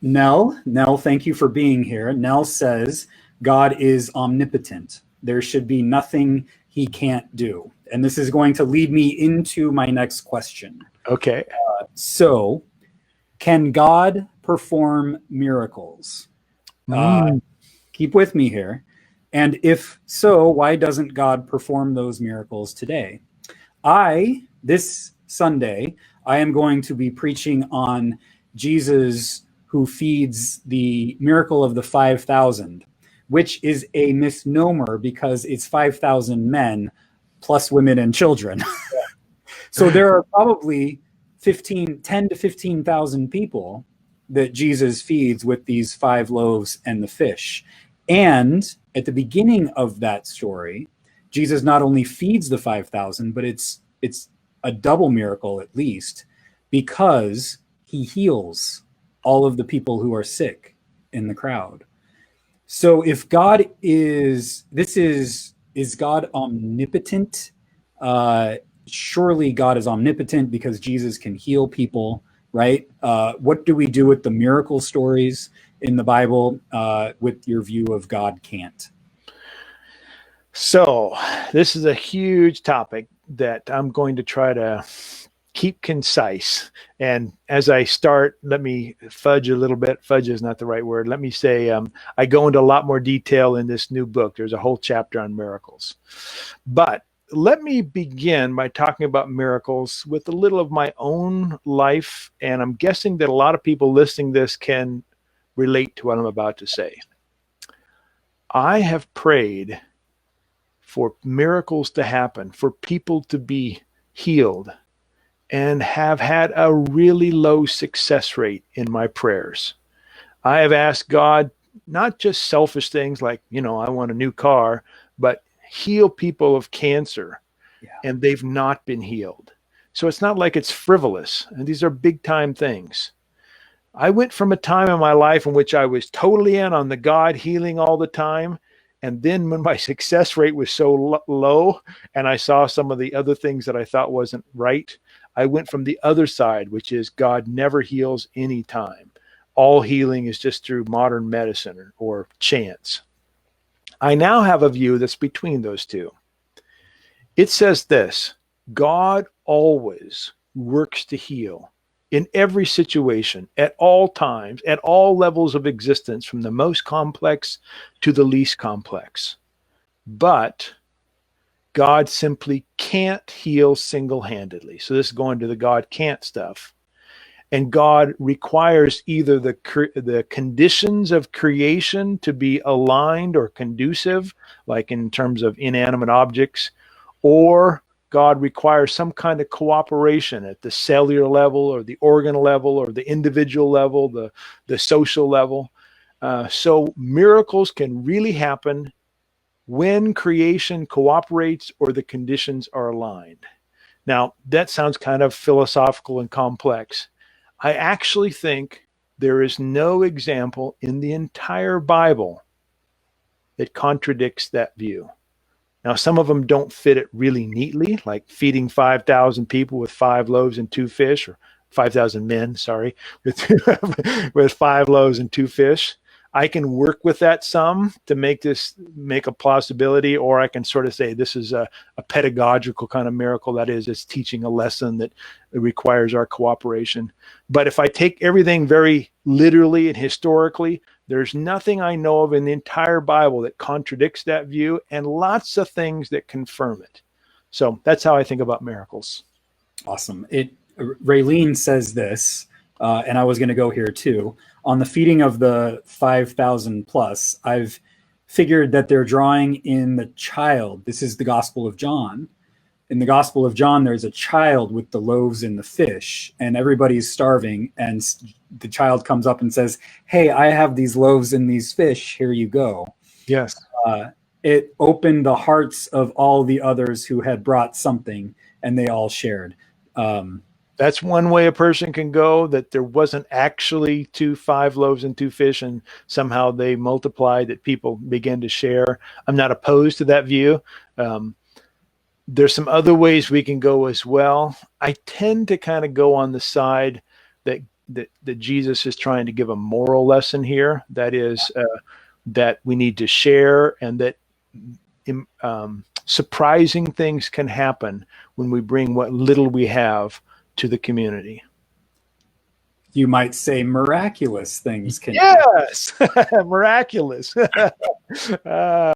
Nell, thank you for being here. Nell says God is omnipotent. There should be nothing he can't do. And this is going to lead me into my next question. Okay. So, can God perform miracles? Keep with me here. And if so, why doesn't God perform those miracles today? This Sunday, I am going to be preaching on Jesus who feeds the miracle of the 5,000, which is a misnomer because it's 5,000 men plus women and children. So there are probably 10 to 15,000 people that Jesus feeds with these 5 loaves and the fish. And at the beginning of that story, Jesus not only feeds the 5,000, but it's a double miracle at least, because he heals all of the people who are sick in the crowd. So if God is God omnipotent? Surely God is omnipotent because Jesus can heal people, right? What do we do with the miracle stories in the Bible with your view of God can't? So this is a huge topic that I'm going to try to keep concise. And as I start, let me fudge a little bit. Fudge is not the right word. Let me say I go into a lot more detail in this new book. There's a whole chapter on miracles. But let me begin by talking about miracles with a little of my own life. And I'm guessing that a lot of people listening to this can relate to what I'm about to say. I have prayed for miracles to happen, for people to be healed, and have had a really low success rate in my prayers. I have asked God, not just selfish things like, I want a new car, but heal people of cancer, and they've not been healed. So it's not like it's frivolous, and these are big time things. I went from a time in my life in which I was totally in on the God healing all the time. And then when my success rate was so low and I saw some of the other things that I thought wasn't right, I went from the other side, which is God never heals any time. All healing is just through modern medicine or chance. I now have a view that's between those two. It says this: God always works to heal in every situation, at all times, at all levels of existence, from the most complex to the least complex. But God simply can't heal single-handedly. So this is going to the God can't stuff. And God requires either the conditions of creation to be aligned or conducive, like in terms of inanimate objects, or God requires some kind of cooperation at the cellular level or the organ level or the individual level, the social level. So miracles can really happen when creation cooperates or the conditions are aligned. Now, that sounds kind of philosophical and complex. I actually think there is no example in the entire Bible that contradicts that view. Now, some of them don't fit it really neatly, like feeding 5,000 people with 5 loaves and 2 fish, or 5,000 men, sorry, with 5 loaves and 2 fish. I can work with that some to make a plausibility, or I can sort of say this is a pedagogical kind of miracle. That is, it's teaching a lesson that requires our cooperation. But if I take everything very literally and historically, there's nothing I know of in the entire Bible that contradicts that view, and lots of things that confirm it. So that's how I think about miracles. Awesome. Raylene says this, and I was going to go here too. On the feeding of the 5,000 plus, I've figured that they're drawing in the child. This is the Gospel of John. In the Gospel of John, there's a child with the loaves and the fish, and everybody's starving. And the child comes up and says, "Hey, I have these loaves and these fish. Here you go." Yes. It opened the hearts of all the others who had brought something, and they all shared. That's one way a person can go, that there wasn't actually 5 loaves and 2 fish, and somehow they multiplied, that people began to share. I'm not opposed to that view. There's some other ways we can go as well. I tend to kind of go on the side that that Jesus is trying to give a moral lesson here. That is that we need to share, and that surprising things can happen when we bring what little we have to the community. You might say miraculous things can Yes, miraculous.